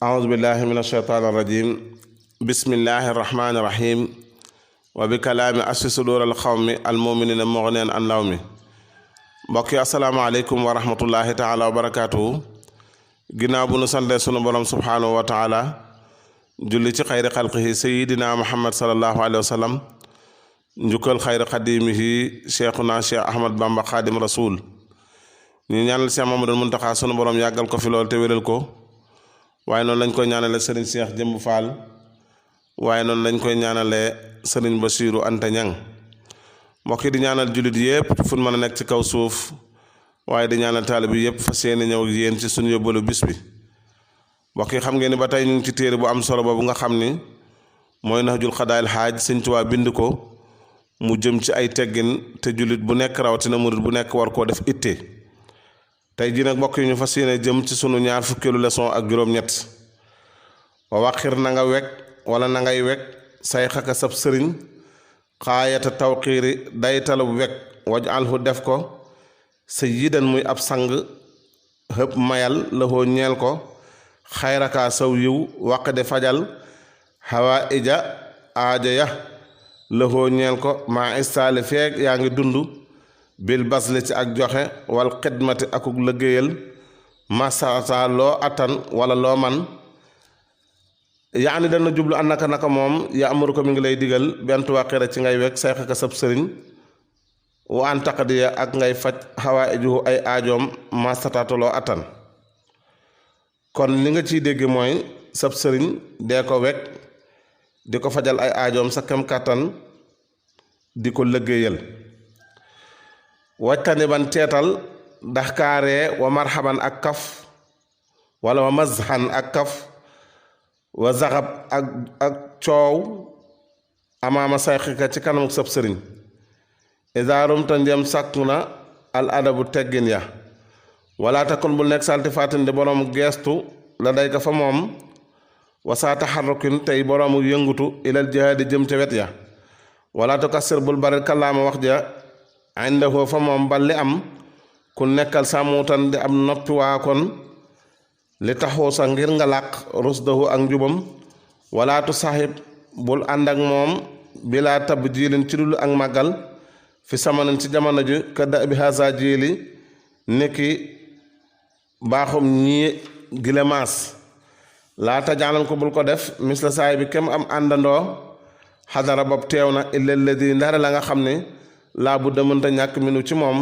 أعوذ بالله من الشيطان الرجيم بسم الله الرحمن الرحيم وبكلام أشفي صدور القوم المؤمنين مغنيا عن لومي mbokki asalaamaaleykum wa rahmatullahi taala wa barakaatuhu ginnaaw bu nu sante sunu borom subhaanahu wa taala julli ci xayri xalqihi sayidina muhammad salallahu alayhi wa sallam njukkal xayri xadimihi cheikhuna cheikh ahmad bamba xaadim rasul ñu ñaanal cheikh mamadul muntaxa sunu borom yàggal ko fi lool te wéral ko waaye noonu lañ koy ñaanale sëriñ Cheikh Jëmb Fall waaye noonu lañ koy ñaanale sëriñ Basiiru Anta Ñang mbokk yi di ñaanal jullit yépp fu mën a nekk ci kaw suuf waaye di ñaanal taalib bi yépp fas yéene ñëw ak yéen ci suñu yóbbalu bis bi mbokk yi xam ngeen ni ba tey ñu ngi ci téere bu am solo boobu nga xam ni mooy Nahjul Qadaa'il Haaj Sëñ Tuubaa bind ko mu jëm ci ay teggin te jullit bu nekk rawatina murit bu nekk war koo def itte tey jii nag mbokk yi ñu fas yéene jëm ci sunu ñaar fukkeelu leçon ak juróom-ñett wa waqir na nga wekk wala na ngay wekk say xaka sab sëriñ xaayata tawqiiri day talab wekk waj alhu def ko sayyidan muy ab sang xëpp mayal laxoo ñeel ko xayraka saw yiw waq de fajal xawa ija aaja ya laxoo ñeel ko maa istaali feeg yaa ngi dund bil basli ci ak joxe wal xidmati akuk liggéeyal masata loo attan wala loo man yaani dana jublu an naka moom ya amuru ko mi ngi lay digal bentu waqira ci ngay wekk say xaka sab sëriñ wa an taqdiya ak ngay faj xawaa ijuhu ay aajoom masata loo attan kon li nga ciy dégg mooy sab sëriñ dee ko wekk di ko fajal ay aajoom sa kem kàttan di ko liggéeyal wajtani ban teetal ndax kaaree wa marhaban ak kaf wala wa mazhan ak kaf wa zaxab ak coow amaama sayxika ci kanam sab sëriñ isaarum ta njëm sàkku na al adabu teggin ya wala takun bul nekk salti fatin di boroomu geestu la day ka fa moom wasaa taxarrukin tey boroomu yëngutu ilal jihaadi jëm ca wet ya wala tukassir bul bari kalaama wax ja indahu fa moom balli am ku nekkal sàmmuutan di am noppi waa kon li taxoo sa ngir nga làq rusdahu ak njubam walaatu saaxib bul ànd ak moom bilaa tab jiilin ci dul ak màggal fi samanin ci jamono ji kadda bi haasa jiili nekki baaxum ñii gilemaas laata jaalan ko bul ko def misla saay bi kem am àndandoo xadara bopp teew na illa alladi ndara la nga xam ne laa bu demënta ñàkk minu ci moom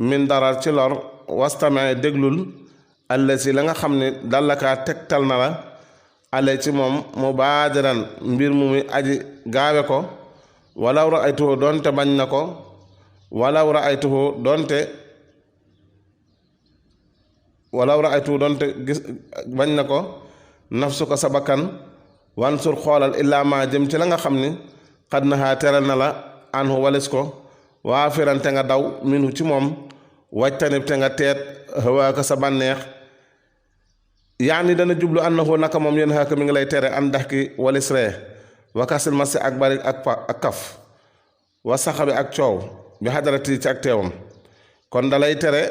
min darar ci lor wastame déglul alla si la nga xam ne dallakaa tegtal na la ale ci moom mu baadiran mbir mu muy aji gaawe ko walaw raaytuhu doonte bañ na ko walaw raaytuhu doonte gis bañ na ko nafsu ko sa bakkan wansur xoolal illaa ma jëm ci la nga xam ni xad nahaa teral na la anhu walis ko waafiran te nga daw minu ci moom wajtanib te nga teet hawaaka sa bànneex yaani dana jublu annahu naka moom yéen xaaka mi ngi lay tere an dax ki walis ree wakasil masi ak bari ak kaf wa saxabi ak coow bi xadarati ci ak teewam kon dalay tere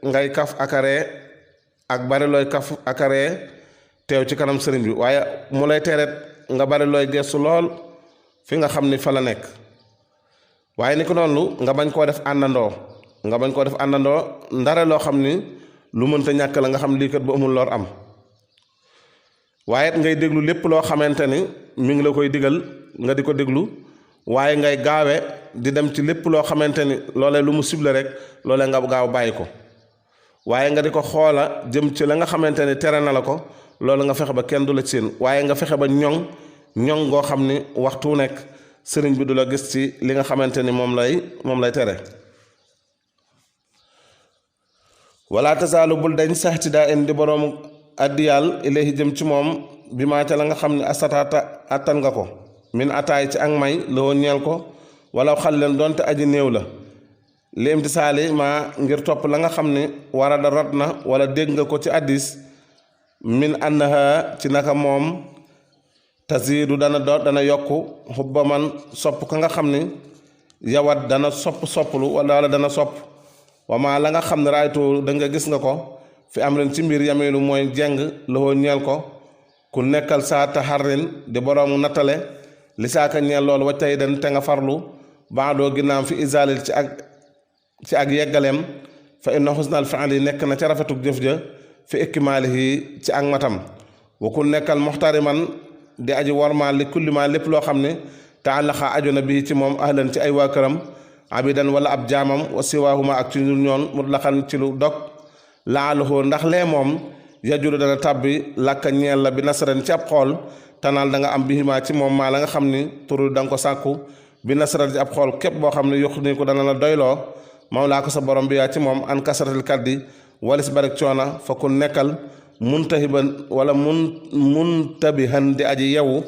ngay kaf akaree ak bari looy kaf akaree teew ci kanam sëriñ bi waaye mu lay tere nga bari looy gestu lool fi nga xam ni fa la nekk waaye ni ko noonu nga bañ koo def àndandoo ndare loo xam ni lu mënta ñàkk la nga xam lii kat bu amul lor am waaye ngay déglu lépp loo xamante ni mi ngi la koy digal nga di ko déglu waaye ngay gaawe di dem ci lépp loo xamante ni loolee lu mu ciblé rek loolee nga gaaw bàyyi ko waaye nga di ko xoola jëm ci la nga xamante ni tere na la ko loolu nga fexe ba kenn du la seen waaye nga fexe ba ñoŋ goo xam ni waxtu nekk sëriñ bi du la gis ci li nga xamante ni moom lay tere wala tasaalu bul dañ saxti daa indi boroomu addiyal ilayhi jëm ci moom bi maa ca la nga xam ne asataata attan nga ko min ataay ci ak may loo ñeel ko wala xal leen doonte aji néew la léem ti saali maa ngir topp la nga xam ne wara da rot na wala dégg nga ko ci addis min annaha ci naka moom tasiidu dana yokk xubba man sopp ka nga xam ne yawat dana sopplu wala dana sopp wama la nga xam ne raaytu da nga gis nga ko fi am ren ci mbir yameelu mooy jeng loxoo ñeel ko ku nekkal saa taxarrin di boroomu nattale li saaka ñeel loolu wactay den te nga farlu baadoo ginnaam fi isaalil ci ak yeggaleem fa inna xusnal fi'li nekk na ca rafetug jëf ja fi ikmaalihi ci ak matam wa ku nekkal muxtariman di aji warmaal li kulli ma lépp loo xam ne taalaxa aju na bii ci moom ahlan ci ay waa këram abidan wala ab jaamam wa siwaahuma ak ci ñu ñoon mutlaqan ci lu dog laaluhu ndax lee moom yajulu dana tàbbi làkka ñeel la bi nasaren ci ab xool tanaal da nga am bihimaa ci moom maa la nga xam ni turu da nga ko sàkku bi nasaren ci ab xool képp boo xam ne yux ni ko dana la doyloo mawlaa ko sa borom bi yaa ci moom an kasaratil kaddi walis barek coona fa ku nekkal muntahiban wala muntabihan di aji yewu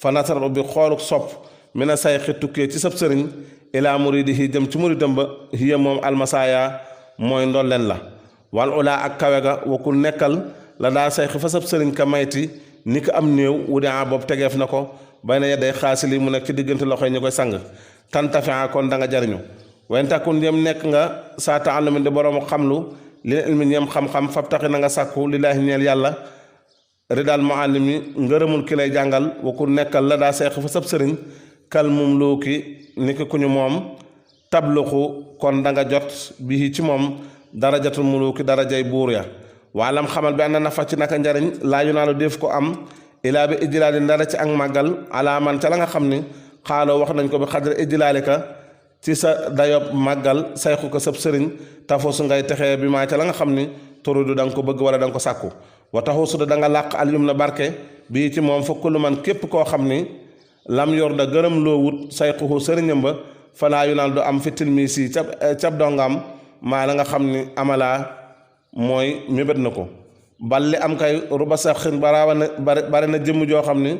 fa nasaru bi xooluk sopp mina sayxi tukkee ci sab sëriñ ilaa muridihi jëm ci muridam ba hiya moom almasaaya mooy ndolleen la wal ulaa ak kawe ga wa ku nekkal la daa sayxi fa sab sëriñ ka mayti ni ko am néew wudaa boobu tegeef na ko bay na yedday xaasili mu nekk ci diggante loxo yi ñu koy sang tantafia kon da nga jariñu wayn takkun yem nekk nga saa taalumin di boroomu xamlu li ilmin yem xam-xam fab taxi na nga sàkku lillaahi ñeel yàlla ridal muallimi ngërëmul ki lay jàngal wa ku nekkal la daa sayxi fa sab sëriñ kal mum luuki ni ki ku ñu moom tabluxu kon da nga jot bii ci moom darajatul muluki darajay buur ya waalam xamal bi ànd na fa ci naka njariñ laaju naa lu def ko am ilaa bi ijlaali ndara ci ak màggal alaaman ca la nga xam ni xaaloo wax nañ ko bi xadra ijlaalika ci sa dayob màggal sayxu ko sab sëriñ tafosu ngay texee bi maa ca la nga xam ni turudu da nga ko bëgg wala da nga ko sàkku wa taxu suda da nga làq alyum na barke bii ci moom fa kullu man képp koo xam ni lam yor da gërëm loo wut sayxuhu sëriñam ba falaa yu naan du am fi tilmiisi cab dongam maa la nga xam ni amalaa mooy mébét na ko balli am kay ruba saxin bari na jëmm joo xam ni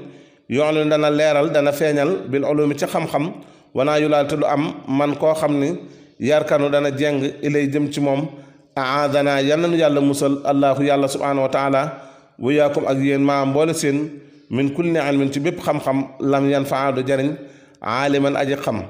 yoon li dana leeral dana feeñal bil ulumi ci xam-xam wanaa yu laal te du am man koo xam ni yarkanu dana jeng ilay jëm ci moom aadana yal na nu yàlla musal allahu yàlla subhanahu wa taala wuyaakum ak yéen maa mboole seen min kulli ilmin ci bépp xam-xam lam yan faadu jariñ aaliman aji xam